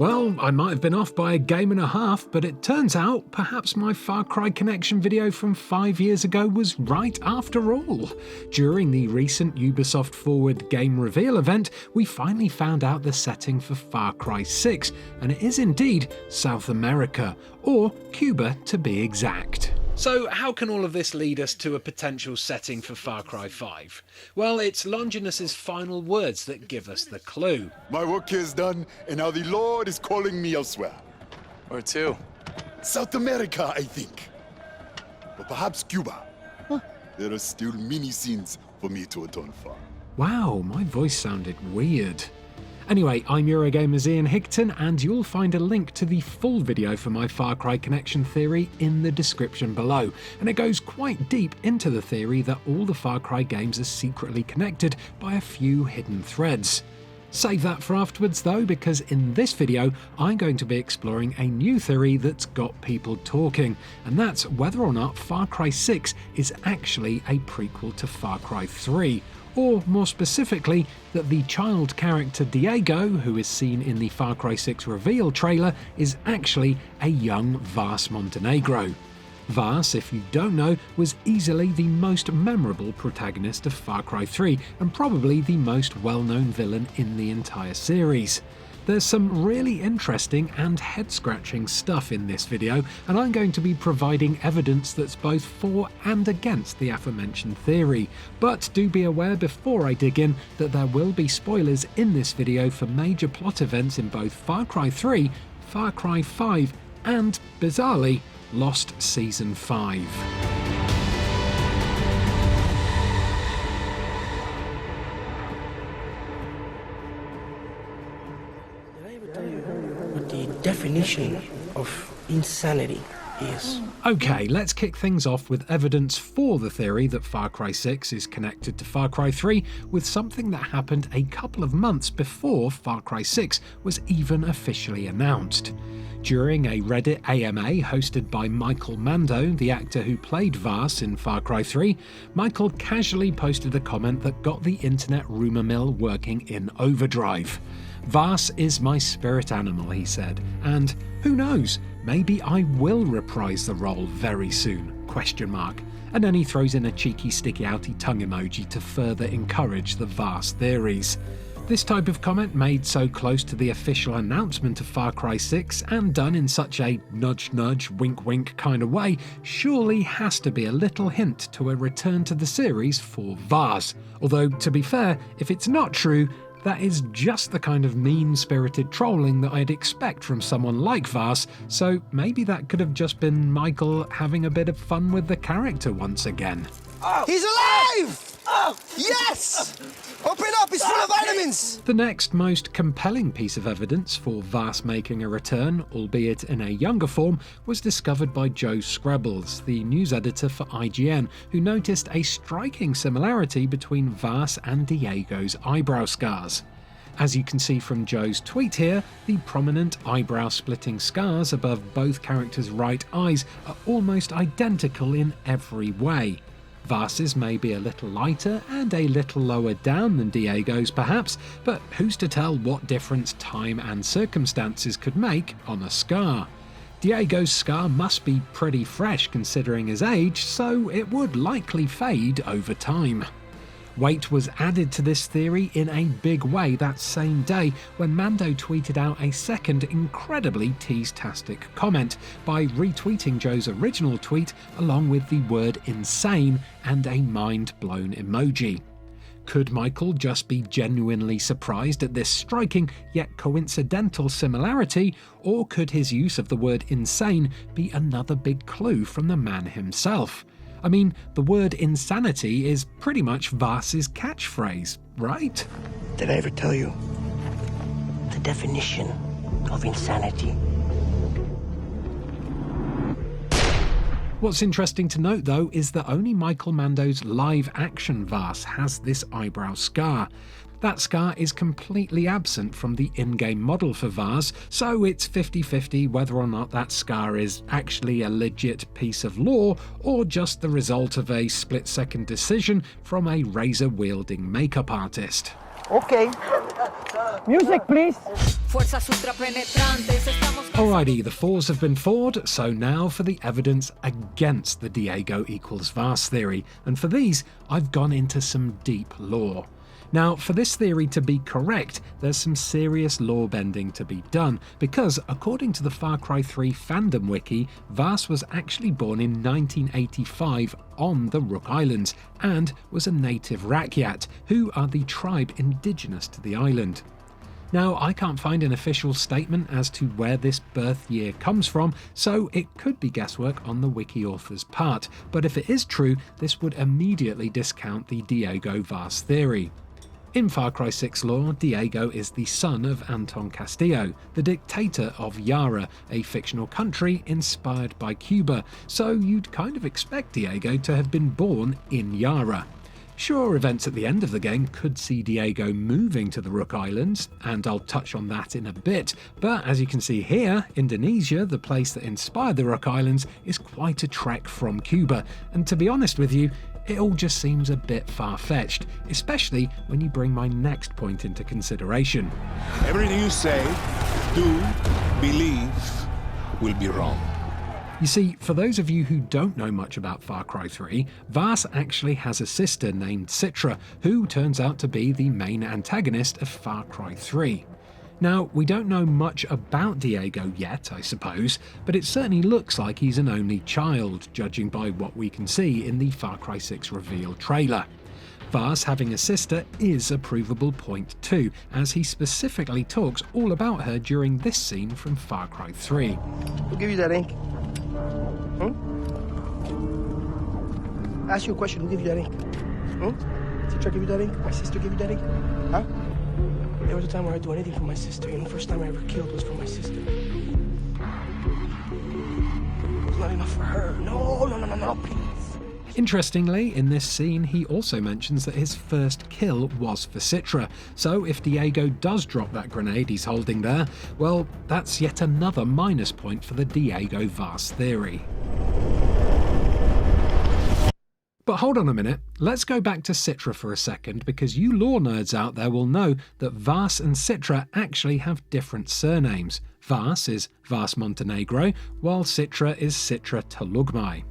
Well, I might have been off by a game and a half, but it turns out perhaps my Far Cry Connection video from 5 years ago was right after all. During the recent Ubisoft Forward game reveal event, we finally found out the setting for Far Cry 6, and it is indeed South America, or Cuba to be exact. So how can all of this lead us to a potential setting for Far Cry 5? Well, it's Longinus's final words that give us the clue. My work here is done, and now the Lord is calling me elsewhere. Where to? South America, I think. Or perhaps Cuba. There are still many scenes for me to atone for. Wow, my voice sounded weird. Anyway, I'm Eurogamer's Ian Higton, and you'll find a link to the full video for my Far Cry Connection theory in the description below, and it goes quite deep into the theory that all the Far Cry games are secretly connected by a few hidden threads. Save that for afterwards though, because in this video I'm going to be exploring a new theory that's got people talking, and that's whether or not Far Cry 6 is actually a prequel to Far Cry 3. Or, more specifically, that the child character Diego, who is seen in the Far Cry 6 reveal trailer, is actually a young Vaas Montenegro. Vaas, if you don't know, was easily the most memorable protagonist of Far Cry 3, and probably the most well-known villain in the entire series. There's some really interesting and head-scratching stuff in this video, and I'm going to be providing evidence that's both for and against the aforementioned theory. But do be aware before I dig in that there will be spoilers in this video for major plot events in both Far Cry 3, Far Cry 5, and, bizarrely, Lost Season 5. What the definition of insanity is. Okay, let's kick things off with evidence for the theory that Far Cry 6 is connected to Far Cry 3 with something that happened a couple of months before Far Cry 6 was even officially announced. During a Reddit AMA hosted by Mando, the actor who played Vaas in Far Cry 3, Michael casually posted a comment that got the internet rumour mill working in overdrive. "Vaas is my spirit animal," he said, and who knows, maybe I will reprise the role very soon, ? And then he throws in a cheeky sticky outy tongue emoji to further encourage the Vaas theories. This type of comment made so close to the official announcement of Far Cry 6 and done in such a nudge-nudge, wink-wink kind of way surely has to be a little hint to a return to the series for Vaas. Although, to be fair, if it's not true, that is just the kind of mean-spirited trolling that I'd expect from someone like Vaas, so maybe that could have just been Michael having a bit of fun with the character once again. Oh. He's alive! Oh. Yes! Open up, it's full of vitamins! The next most compelling piece of evidence for Vaas making a return, albeit in a younger form, was discovered by Joe Scrabbles, the news editor for IGN, who noticed a striking similarity between Vaas and Diego's eyebrow scars. As you can see from Joe's tweet here, the prominent eyebrow-splitting scars above both characters' right eyes are almost identical in every way. Vaas's may be a little lighter and a little lower down than Diego's perhaps, but who's to tell what difference time and circumstances could make on a scar? Diego's scar must be pretty fresh considering his age, so it would likely fade over time. Weight was added to this theory in a big way that same day when Mando tweeted out a second incredibly tease-tastic comment by retweeting Joe's original tweet along with the word insane and a mind-blown emoji. Could Michael just be genuinely surprised at this striking yet coincidental similarity, or could his use of the word insane be another big clue from the man himself? I mean, the word insanity is pretty much Vaas's catchphrase, right? Did I ever tell you the definition of insanity? What's interesting to note though is that only Michael Mando's live-action Vaas has this eyebrow scar. That scar is completely absent from the in-game model for Vaas, so it's 50-50 whether or not that scar is actually a legit piece of lore or just the result of a split-second decision from a razor-wielding makeup artist. Okay. Music, please. Alrighty, the fours have been foured, so now for the evidence against the Diego equals Vaas theory, and for these, I've gone into some deep lore. Now, for this theory to be correct, there's some serious lore bending to be done, because according to the Far Cry 3 fandom wiki, Vaas was actually born in 1985 on the Rook Islands, and was a native Rakyat, who are the tribe indigenous to the island. Now, I can't find an official statement as to where this birth year comes from, so it could be guesswork on the wiki author's part, but if it is true, this would immediately discount the Diego Vaas theory. In Far Cry 6 lore, Diego is the son of Anton Castillo, the dictator of Yara, a fictional country inspired by Cuba, so you'd kind of expect Diego to have been born in Yara. Sure, events at the end of the game could see Diego moving to the Rook Islands, and I'll touch on that in a bit, but as you can see here, Indonesia, the place that inspired the Rook Islands, is quite a trek from Cuba, and to be honest with you, it all just seems a bit far-fetched, especially when you bring my next point into consideration. Everything you say, do, believe, will be wrong. You see, for those of you who don't know much about Far Cry 3, Vaas actually has a sister named Citra, who turns out to be the main antagonist of Far Cry 3. Now, we don't know much about Diego yet, I suppose, but it certainly looks like he's an only child, judging by what we can see in the Far Cry 6 reveal trailer. Vaas having a sister is a provable point too, as he specifically talks all about her during this scene from Far Cry 3. Who gave you that ink? I ask you a question, who gave you that ink? Citra gave you that ink? My sister gave you that ink? Huh? There was a time where I'd do anything for my sister, and the first time I ever killed was for my sister. It was not enough for her. No, please. Interestingly, in this scene, he also mentions that his first kill was for Citra, so if Diego does drop that grenade he's holding there, well, that's yet another minus point for the Diego Vaas theory. But hold on a minute, let's go back to Citra for a second, because you lore nerds out there will know that Vaas and Citra actually have different surnames. Vaas is Vaas Montenegro, while Citra is Citra Talugmai.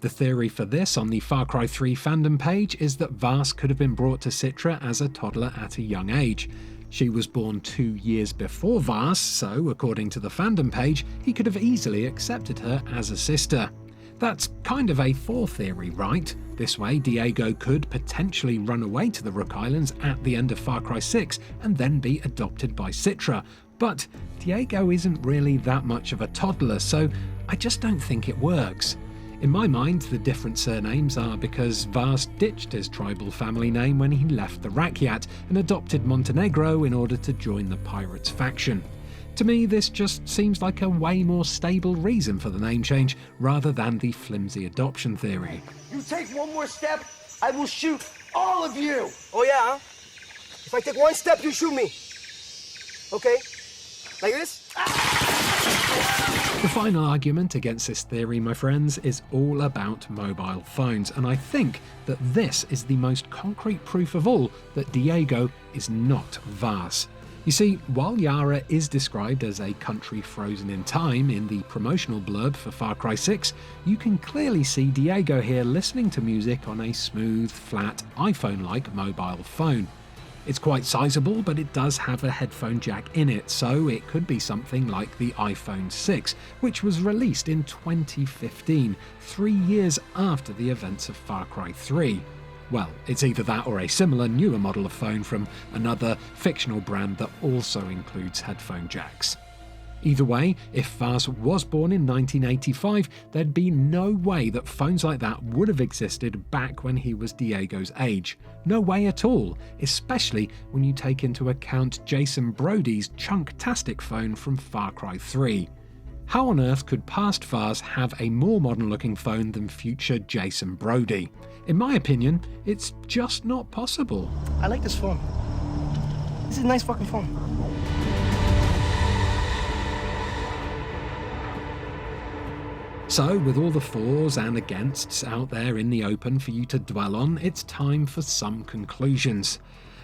The theory for this on the Far Cry 3 fandom page is that Vaas could have been brought to Citra as a toddler at a young age. She was born 2 years before Vaas, so according to the fandom page, he could have easily accepted her as a sister. That's kind of a fore theory, right? This way, Diego could potentially run away to the Rook Islands at the end of Far Cry 6 and then be adopted by Citra. But Diego isn't really that much of a toddler, so I just don't think it works. In my mind, the different surnames are because Vaas ditched his tribal family name when he left the Rakyat and adopted Montenegro in order to join the Pirates faction. To me, this just seems like a way more stable reason for the name change, rather than the flimsy adoption theory. You take one more step, I will shoot all of you. Oh yeah, huh? If I take one step, you shoot me. Okay? Like this? The final argument against this theory, my friends, is all about mobile phones, and I think that this is the most concrete proof of all that Diego is not Vaas. You see, while Yara is described as a country frozen in time in the promotional blurb for Far Cry 6, you can clearly see Diego here listening to music on a smooth, flat, iPhone-like mobile phone. It's quite sizable, but it does have a headphone jack in it, so it could be something like the iPhone 6, which was released in 2015, 3 years after the events of Far Cry 3. Well, it's either that or a similar newer model of phone from another fictional brand that also includes headphone jacks. Either way, if Vaas was born in 1985, there'd be no way that phones like that would have existed back when he was Diego's age. No way at all, especially when you take into account Jason Brody's chunk-tastic phone from Far Cry 3. How on earth could past Vaas have a more modern-looking phone than future Jason Brody? In my opinion, it's just not possible. I like this phone. This is a nice fucking phone. So, with all the fors and againsts out there in the open for you to dwell on, it's time for some conclusions.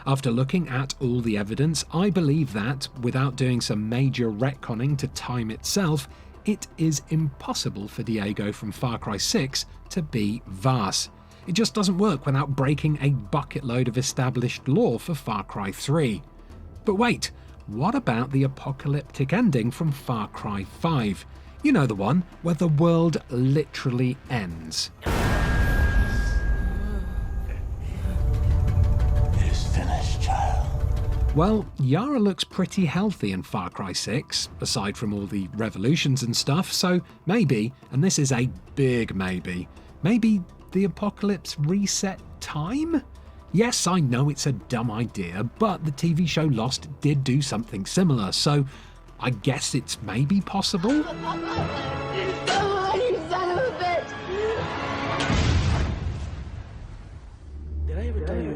After looking at all the evidence, I believe that, without doing some major retconning to time itself, it is impossible for Diego from Far Cry 6 to be Vaas. It just doesn't work without breaking a bucket load of established lore for Far Cry 3. But wait, what about the apocalyptic ending from Far Cry 5? You know, the one where the world literally ends. It is finished, child. Well, Yara looks pretty healthy in Far Cry 6, aside from all the revolutions and stuff, so maybe, and this is a big maybe the apocalypse reset time? Yes, I know it's a dumb idea, but the TV show Lost did do something similar, so I guess it's maybe possible? You son of a bitch! Did I ever tell you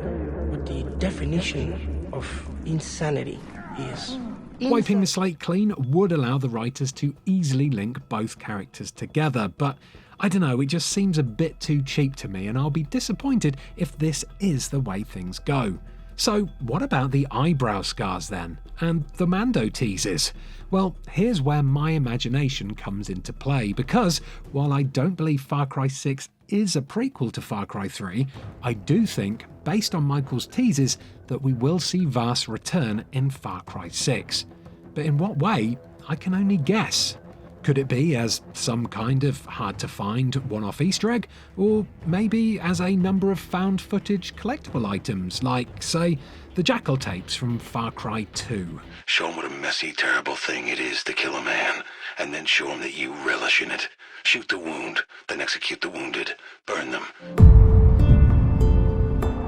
what the definition of insanity is? Wiping the slate clean would allow the writers to easily link both characters together, but I don't know, it just seems a bit too cheap to me, and I'll be disappointed if this is the way things go. So what about the Eyebrow Scars then? And the Mando teases? Well, here's where my imagination comes into play, because while I don't believe Far Cry 6 is a prequel to Far Cry 3, I do think, based on Michael's teases, that we will see Vaas return in Far Cry 6. But in what way? I can only guess. Could it be as some kind of hard-to-find one-off Easter egg? Or maybe as a number of found footage collectible items, like, say, the Jackal tapes from Far Cry 2? Show him what a messy, terrible thing it is to kill a man, and then show him that you relish in it. Shoot the wound, then execute the wounded. Burn them.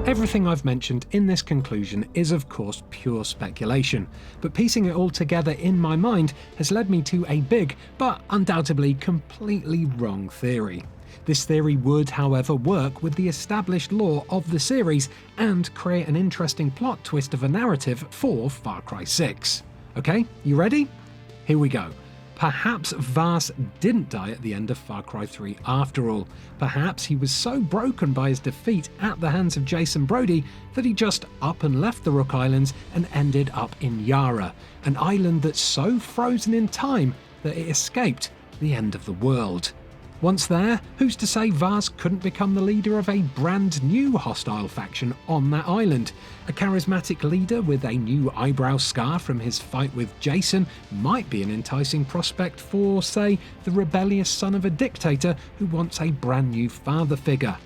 Everything I've mentioned in this conclusion is of course pure speculation, but piecing it all together in my mind has led me to a big, but undoubtedly completely wrong theory. This theory would, however, work with the established lore of the series and create an interesting plot twist of a narrative for Far Cry 6. Okay, you ready? Here we go. Perhaps Vaas didn't die at the end of Far Cry 3 after all. Perhaps he was so broken by his defeat at the hands of Jason Brody that he just up and left the Rook Islands and ended up in Yara, an island that's so frozen in time that it escaped the end of the world. Once there, who's to say Vaas couldn't become the leader of a brand new hostile faction on that island? A charismatic leader with a new eyebrow scar from his fight with Jason might be an enticing prospect for, say, the rebellious son of a dictator who wants a brand new father figure.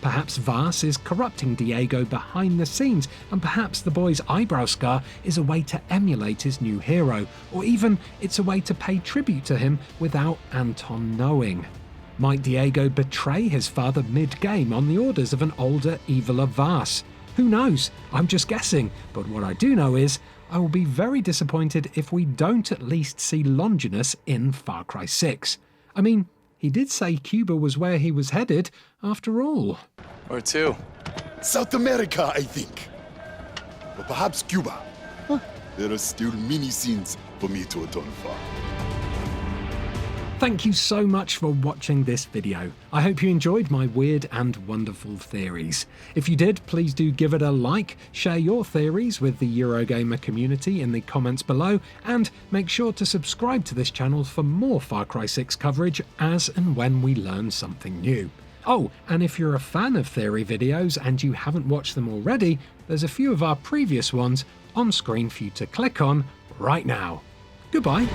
Perhaps Vaas is corrupting Diego behind the scenes, and perhaps the boy's eyebrow scar is a way to emulate his new hero, or even it's a way to pay tribute to him without Anton knowing. Might Diego betray his father mid-game on the orders of an older, eviler Vaas? Who knows? I'm just guessing, but what I do know is I will be very disappointed if we don't at least see Longinus in Far Cry 6. I mean, he did say Cuba was where he was headed, after all. Where to? South America, I think. Or perhaps Cuba. There are still many scenes for me to atone for. Thank you so much for watching this video. I hope you enjoyed my weird and wonderful theories. If you did, please do give it a like, share your theories with the Eurogamer community in the comments below, and make sure to subscribe to this channel for more Far Cry 6 coverage as and when we learn something new. Oh, and if you're a fan of theory videos and you haven't watched them already, there's a few of our previous ones on screen for you to click on right now. Goodbye.